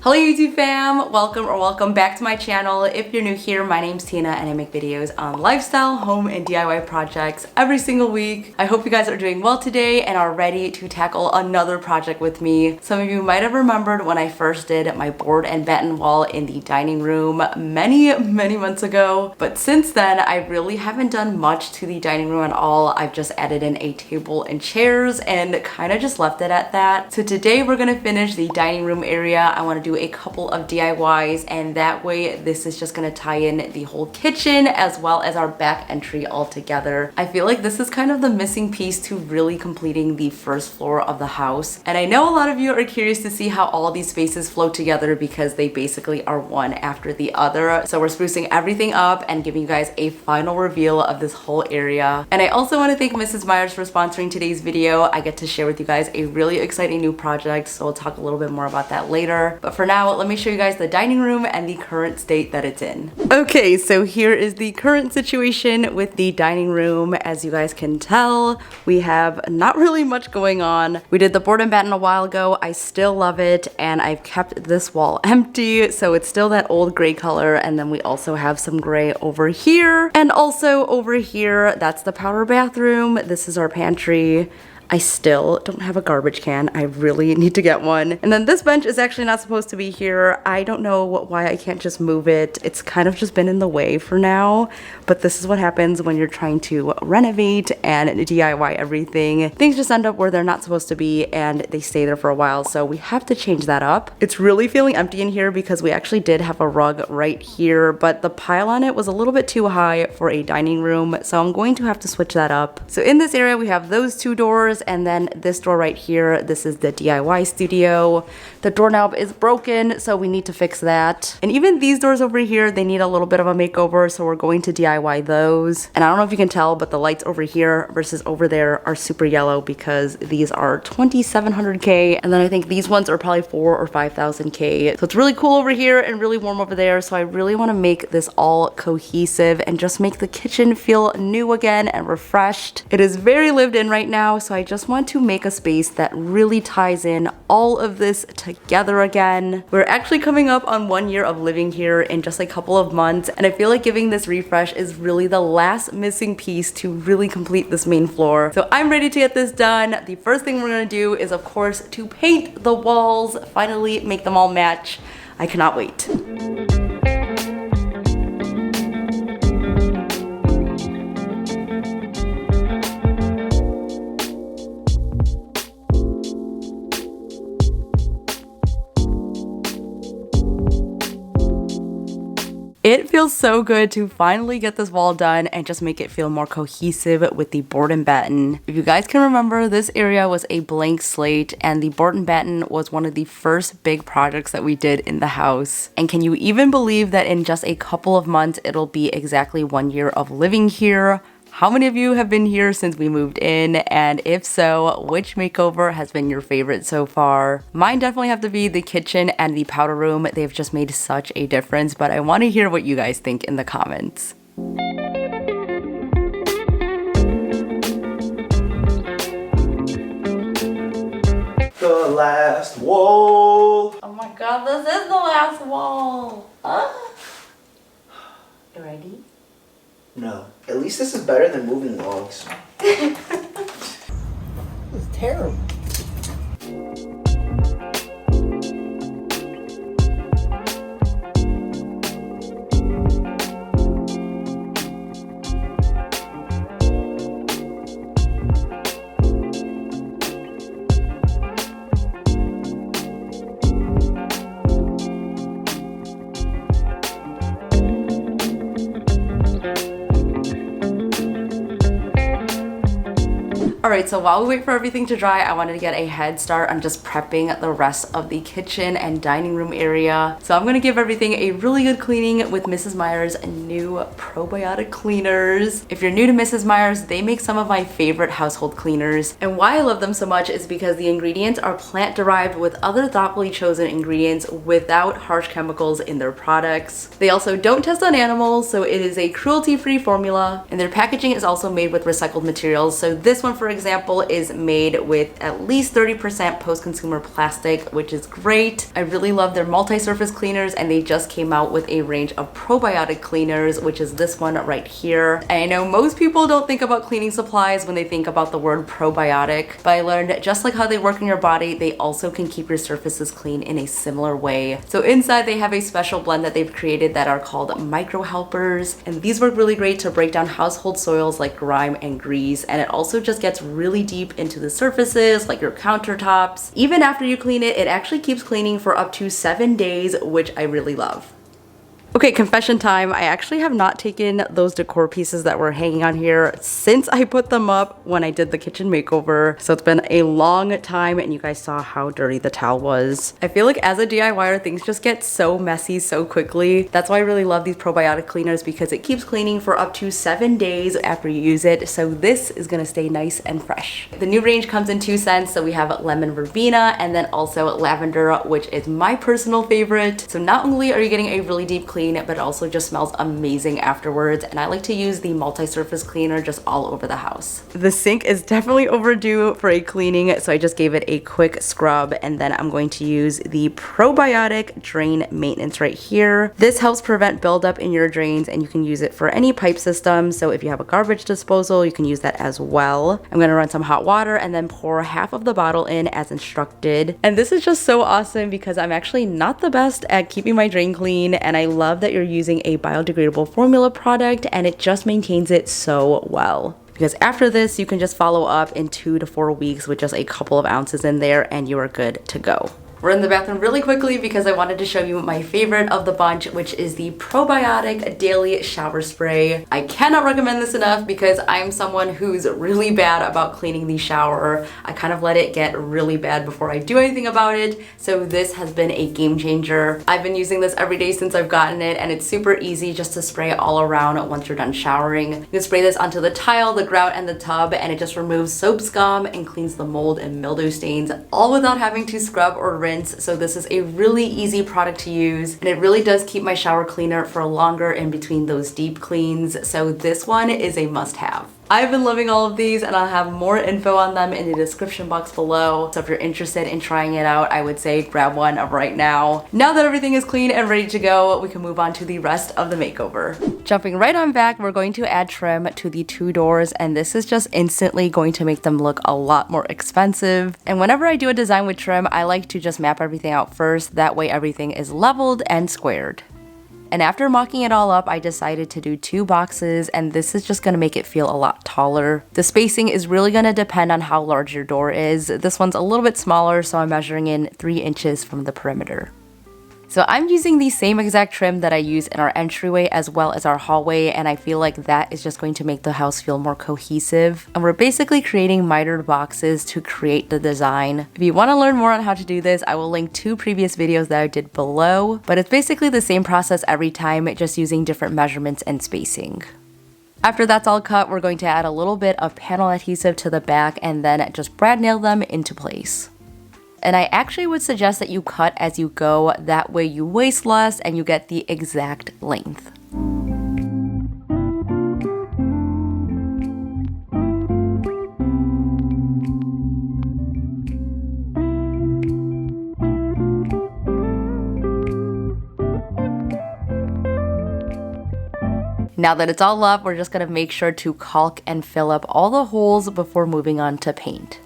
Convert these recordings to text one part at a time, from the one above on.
Hello YouTube fam, welcome back to my channel. If you're new here, my name's Tina and I make videos on lifestyle, home, and DIY projects every single week. I hope you guys are doing well today and are ready to tackle another project with me. Some of you might have remembered when I first did my board and batten wall in the dining room many months ago, but since then I really haven't done much to the dining room at all. I've just added in a table and chairs and kind of just left it at that. So today we're gonna finish the dining room area. I want to do a couple of DIYs, and that way this is just gonna tie in the whole kitchen as well as our back entry all together. I feel like this is kind of the missing piece to really completing the first floor of the house, and I know a lot of you are curious to see how all these spaces flow together because they basically are one after the other. So we're sprucing everything up and giving you guys a final reveal of this whole area. And I also want to thank Mrs. Myers for sponsoring today's video. I get to share with you guys a really exciting new project, so we'll talk a little bit more about that later. But for now, let me show you guys the dining room and the current state that it's in. Okay, so here is the current situation with the dining room. As you guys can tell, we have not really much going on. We did the board and batten a while ago. I still love it, and I've kept this wall empty, so it's still that old gray color. And then we also have some gray over here, and also over here, that's the powder bathroom. This is our pantry. I still don't have a garbage can. I really need to get one. And then this bench is actually not supposed to be here. I don't know why I can't just move it. It's kind of just been in the way for now, but this is what happens when you're trying to renovate and DIY everything. Things just end up where they're not supposed to be and they stay there for a while, so we have to change that up. It's really feeling empty in here because we actually did have a rug right here, but the pile on it was a little bit too high for a dining room, so I'm going to have to switch that up. So in this area, we have those two doors, and then this door right here, this is the DIY studio. The doorknob is broken, so we need to fix that. And even these doors over here, they need a little bit of a makeover, so we're going to DIY those. And I don't know if you can tell, but the lights over here versus over there are super yellow because these are 2700K, and then I think these ones are probably 4 or 5000K. So it's really cool over here and really warm over there, so I really want to make this all cohesive and just make the kitchen feel new again and refreshed. It is very lived in right now, so I just want to make a space that really ties in all of this together again. We're actually coming up on 1 year of living here in just a couple of months, and I feel like giving this refresh is really the last missing piece to really complete this main floor. So I'm ready to get this done. The first thing we're gonna do is, of course, to paint the walls, finally make them all match. I cannot wait. It feels so good to finally get this wall done and just make it feel more cohesive with the board and batten. If you guys can remember, this area was a blank slate, and the board and batten was one of the first big projects that we did in the house. And can you even believe that in just a couple of months, it'll be exactly 1 year of living here? How many of you have been here since we moved in? And if so, which makeover has been your favorite so far? Mine definitely have to be the kitchen and the powder room. They've just made such a difference, but I want to hear what you guys think in the comments. The last wall. Oh my god, this is the last wall. You ready? No. At least this is better than moving logs. This is terrible. Alright, so while we wait for everything to dry, I wanted to get a head start on just prepping the rest of the kitchen and dining room area. So I'm going to give everything a really good cleaning with Mrs. Myers' new probiotic cleaners. If you're new to Mrs. Myers, they make some of my favorite household cleaners. And why I love them so much is because the ingredients are plant-derived with other thoughtfully chosen ingredients without harsh chemicals in their products. They also don't test on animals, so it is a cruelty-free formula. And their packaging is also made with recycled materials. So this one, for example, example, is made with at least 30% post-consumer plastic, which is great. I really love their multi-surface cleaners, and they just came out with a range of probiotic cleaners, which is this one right here. And I know most people don't think about cleaning supplies when they think about the word probiotic, but I learned just like how they work in your body, they also can keep your surfaces clean in a similar way. So inside they have a special blend that they've created that are called micro helpers, and these work really great to break down household soils like grime and grease, and it also just gets really deep into the surfaces like your countertops. Even after you clean it, it actually keeps cleaning for up to 7 days, which I really love. Okay, confession time. I actually have not taken those decor pieces that were hanging on here since I put them up when I did the kitchen makeover. So it's been a long time, and you guys saw how dirty the towel was. I feel like as a DIYer, things just get so messy so quickly. That's why I really love these probiotic cleaners, because it keeps cleaning for up to 7 days after you use it. So this is gonna stay nice and fresh. The new range comes in 2 scents. So we have lemon verbena and then also lavender, which is my personal favorite. So not only are you getting a really deep clean, but it also just smells amazing afterwards, and I like to use the multi-surface cleaner just all over the house. The sink is definitely overdue for a cleaning, so I just gave it a quick scrub, and then I'm going to use the probiotic drain maintenance right here. This helps prevent buildup in your drains, and you can use it for any pipe system. So if you have a garbage disposal, you can use that as well. I'm gonna run some hot water and then pour half of the bottle in as instructed. And this is just so awesome because I'm actually not the best at keeping my drain clean, and I love that you're using a biodegradable formula product, and it just maintains it so well. Because after this, you can just follow up in 2 to 4 weeks with just a couple of ounces in there, and you are good to go. We're in the bathroom really quickly because I wanted to show you my favorite of the bunch, which is the Probiotic Daily Shower Spray. I cannot recommend this enough because I'm someone who's really bad about cleaning the shower. I kind of let it get really bad before I do anything about it, so this has been a game changer. I've been using this every day since I've gotten it, and it's super easy just to spray all around once you're done showering. You can spray this onto the tile, the grout, and the tub, and it just removes soap scum and cleans the mold and mildew stains, all without having to scrub or rinse. So this is a really easy product to use, and it really does keep my shower cleaner for longer in between those deep cleans. So this one is a must-have. I've been loving all of these, and I'll have more info on them in the description box below. So if you're interested in trying it out, I would say grab one right now. Now that everything is clean and ready to go, we can move on to the rest of the makeover. Jumping right on back, we're going to add trim to the 2 doors, and this is just instantly going to make them look a lot more expensive. And whenever I do a design with trim, I like to just map everything out first. That way everything is leveled and squared. And after mocking it all up, I decided to do 2 boxes, and this is just gonna make it feel a lot taller. The spacing is really gonna depend on how large your door is. This one's a little bit smaller, so I'm measuring in 3 inches from the perimeter. So I'm using the same exact trim that I use in our entryway as well as our hallway, and I feel like that is just going to make the house feel more cohesive. And we're basically creating mitered boxes to create the design. If you want to learn more on how to do this, I will link 2 previous videos that I did below, but it's basically the same process every time, just using different measurements and spacing. After that's all cut, we're going to add a little bit of panel adhesive to the back and then just brad nail them into place. And I actually would suggest that you cut as you go, that way you waste less and you get the exact length. Now that it's all up, we're just gonna make sure to caulk and fill up all the holes before moving on to paint.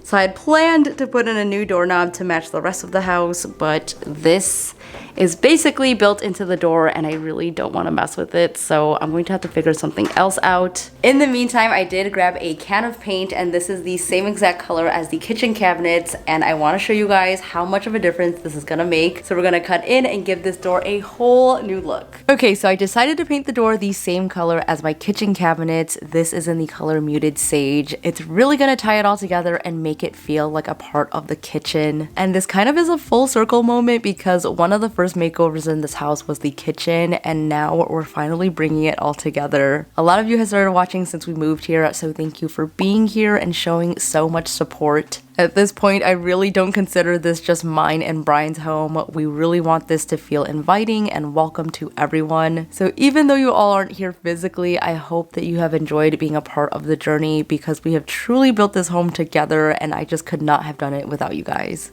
So I had planned to put in a new doorknob to match the rest of the house, but this is basically built into the door and I really don't want to mess with it, so I'm going to have to figure something else out. In the meantime, I did grab a can of paint, and this is the same exact color as the kitchen cabinets, and I want to show you guys how much of a difference this is gonna make. So we're gonna cut in and give this door a whole new look. Okay, so I decided to paint the door the same color as my kitchen cabinets. This is in the color Muted Sage. It's really gonna tie it all together and make it feel like a part of the kitchen. And this kind of is a full circle moment because one of the first makeovers in this house was the kitchen, and now we're finally bringing it all together. A lot of you have started watching since we moved here, so thank you for being here and showing so much support. At this point, I really don't consider this just mine and Brian's home. We really want this to feel inviting and welcome to everyone. So even though you all aren't here physically, I hope that you have enjoyed being a part of the journey because we have truly built this home together and I just could not have done it without you guys.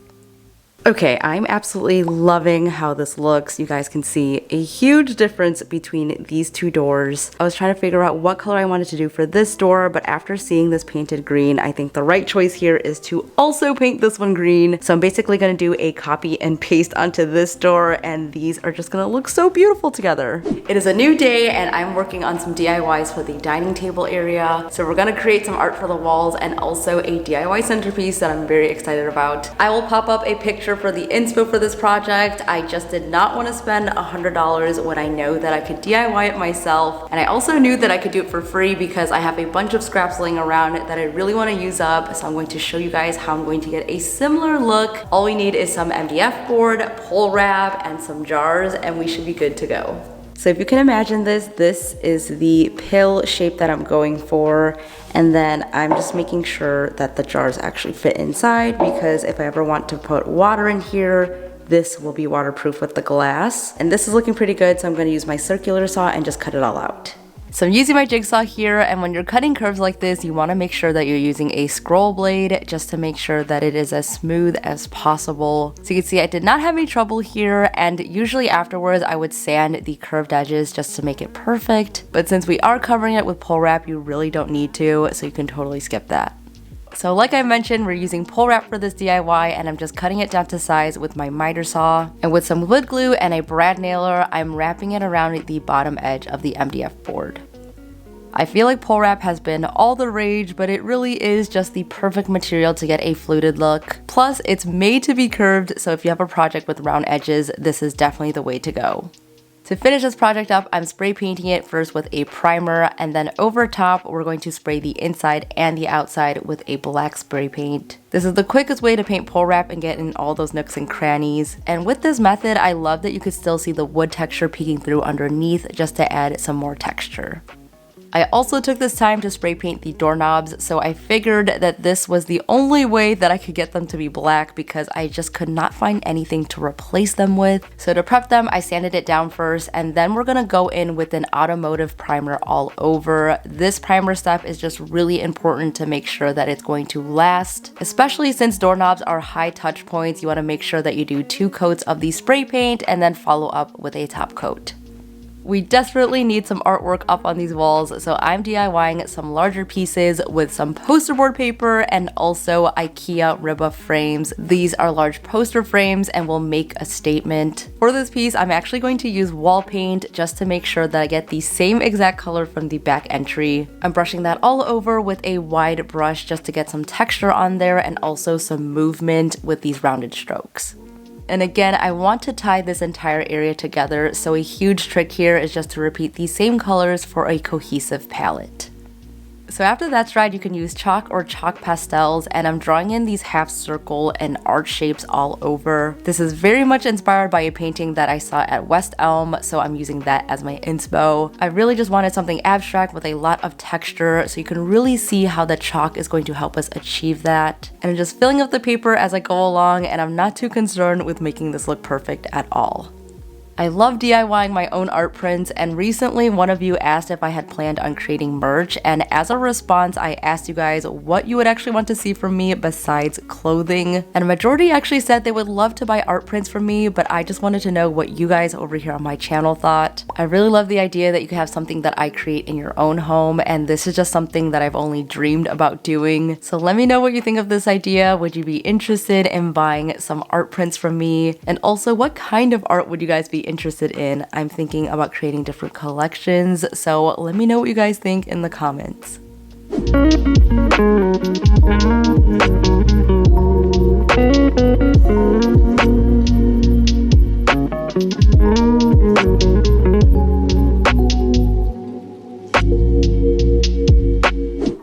Okay, I'm absolutely loving how this looks. You guys can see a huge difference between these two doors. I was trying to figure out what color I wanted to do for this door, but after seeing this painted green, I think the right choice here is to also paint this one green. So I'm basically gonna do a copy and paste onto this door, and these are just gonna look so beautiful together. It is a new day, and I'm working on some DIYs for the dining table area. So we're gonna create some art for the walls and also a DIY centerpiece that I'm very excited about. I will pop up a picture for the inspo for this project. I just did not want to spend $100 when I know that I could DIY it myself, and I also knew that I could do it for free because I have a bunch of scraps laying around that I really want to use up. So I'm going to show you guys how I'm going to get a similar look. All we need is some MDF board, pole wrap, and some jars, and we should be good to go. So if you can imagine this is the pill shape that I'm going for, and then I'm just making sure that the jars actually fit inside, because if I ever want to put water in here, this will be waterproof with the glass. And this is looking pretty good, so I'm gonna use my circular saw and just cut it all out. So I'm using my jigsaw here, and when you're cutting curves like this, you want to make sure that you're using a scroll blade just to make sure that it is as smooth as possible. So you can see I did not have any trouble here, and usually afterwards I would sand the curved edges just to make it perfect. But since we are covering it with pole wrap, you really don't need to, so you can totally skip that. So like I mentioned, we're using pole wrap for this DIY, and I'm just cutting it down to size with my miter saw. And with some wood glue and a brad nailer, I'm wrapping it around the bottom edge of the MDF board. I feel like pole wrap has been all the rage, but it really is just the perfect material to get a fluted look. Plus, it's made to be curved, so if you have a project with round edges, this is definitely the way to go. To finish this project up, I'm spray painting it first with a primer, and then over top, we're going to spray the inside and the outside with a black spray paint. This is the quickest way to paint pole wrap and get in all those nooks and crannies. And with this method, I love that you could still see the wood texture peeking through underneath just to add some more texture. I also took this time to spray paint the doorknobs, so I figured that this was the only way that I could get them to be black because I just could not find anything to replace them with. So to prep them, I sanded it down first, and then we're gonna go in with an automotive primer all over. This primer step is just really important to make sure that it's going to last, especially since doorknobs are high touch points. You wanna make sure that you do 2 coats of the spray paint and then follow up with a top coat. We desperately need some artwork up on these walls, so I'm DIYing some larger pieces with some poster board paper and also IKEA ribba frames. These are large poster frames and will make a statement. For this piece, I'm actually going to use wall paint just to make sure that I get the same exact color from the back entry. I'm brushing that all over with a wide brush just to get some texture on there and also some movement with these rounded strokes. And again, I want to tie this entire area together, so a huge trick here is just to repeat these same colors for a cohesive palette. So after that's dried, you can use chalk or chalk pastels, and I'm drawing in these half circle and arch shapes all over. This is very much inspired by a painting that I saw at West Elm, so I'm using that as my inspo. I really just wanted something abstract with a lot of texture, so you can really see how the chalk is going to help us achieve that. And I'm just filling up the paper as I go along, and I'm not too concerned with making this look perfect at all. I love DIYing my own art prints, and recently one of you asked if I had planned on creating merch, and as a response I asked you guys what you would actually want to see from me besides clothing, and a majority actually said they would love to buy art prints from me, but I just wanted to know what you guys over here on my channel thought. I really love the idea that you can have something that I create in your own home, and this is just something that I've only dreamed about doing. So let me know what you think of this idea. Would you be interested in buying some art prints from me? And also, what kind of art would you guys be interested in? I'm thinking about creating different collections, so let me know what you guys think in the comments.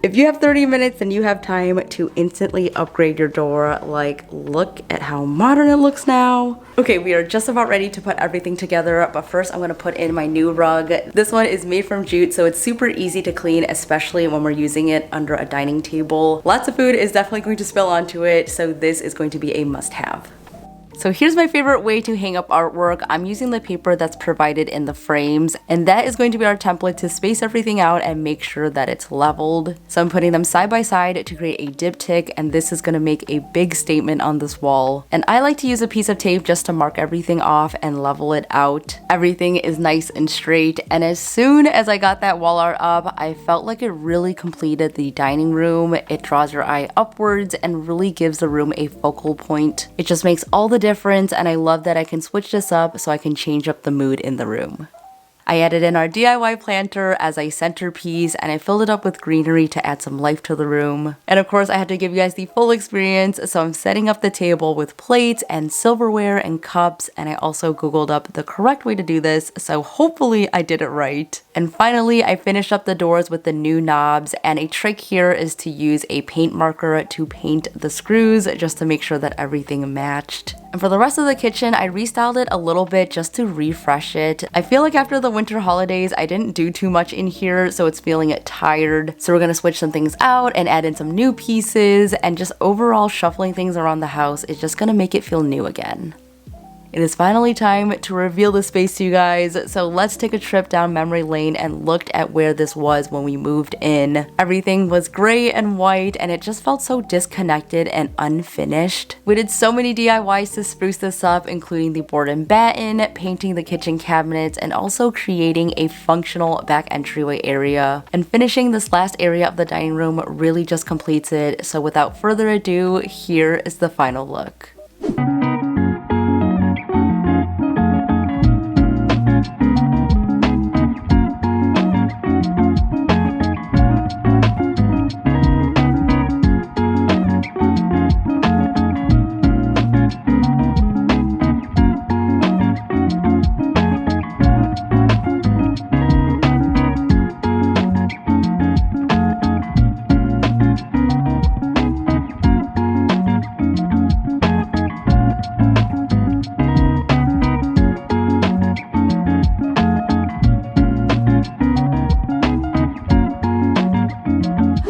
If you have 30 minutes, then you have time to instantly upgrade your door. Like, look at how modern it looks now. Okay, we are just about ready to put everything together, but first I'm gonna put in my new rug. This one is made from jute, so it's super easy to clean, especially when we're using it under a dining table. Lots of food is definitely going to spill onto it, so this is going to be a must-have. So here's my favorite way to hang up artwork. I'm using the paper that's provided in the frames, and that is going to be our template to space everything out and make sure that it's leveled. So I'm putting them side by side to create a diptych, and this is going to make a big statement on this wall. And I like to use a piece of tape just to mark everything off and level it out. Everything is nice and straight, and as soon as I got that wall art up, I felt like it really completed the dining room. It draws your eye upwards and really gives the room a focal point. It just makes all the difference, and I love that I can switch this up so I can change up the mood in the room. I added in our DIY planter as a centerpiece, and I filled it up with greenery to add some life to the room. And of course I had to give you guys the full experience, so I'm setting up the table with plates and silverware and cups, and I also googled up the correct way to do this, so hopefully I did it right. And finally I finished up the doors with the new knobs, and a trick here is to use a paint marker to paint the screws just to make sure that everything matched. And for the rest of the kitchen, I restyled it a little bit just to refresh it. I feel like after the winter holidays, I didn't do too much in here, so it's feeling tired. So we're gonna switch some things out and add in some new pieces, and just overall shuffling things around the house is just gonna make it feel new again. It is finally time to reveal the space to you guys, so let's take a trip down memory lane and look at where this was when we moved in. Everything was gray and white, and it just felt so disconnected and unfinished. We did so many DIYs to spruce this up, including the board and batten, painting the kitchen cabinets, and also creating a functional back entryway area. And finishing this last area of the dining room really just completes it, so without further ado, here is the final look.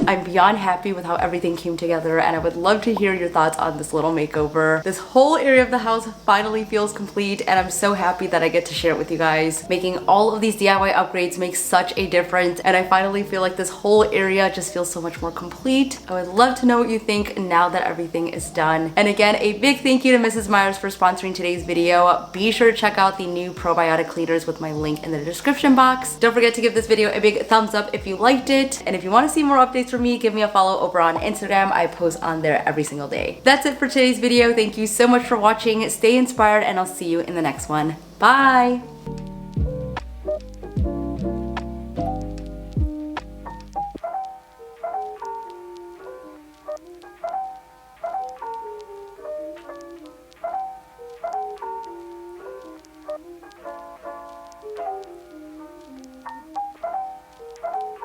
I'm beyond happy with how everything came together, and I would love to hear your thoughts on this little makeover. This whole area of the house finally feels complete, and I'm so happy that I get to share it with you guys. Making all of these DIY upgrades makes such a difference, and I finally feel like this whole area just feels so much more complete. I would love to know what you think now that everything is done. And again, a big thank you to Mrs. Myers for sponsoring today's video. Be sure to check out the new probiotic cleaners with my link in the description box. Don't forget to give this video a big thumbs up if you liked it, and if you want to see more updates from me, give me a follow over on Instagram. I post on there every single day. That's it for today's video. Thank you so much for watching. Stay inspired, and I'll see you in the next one. Bye!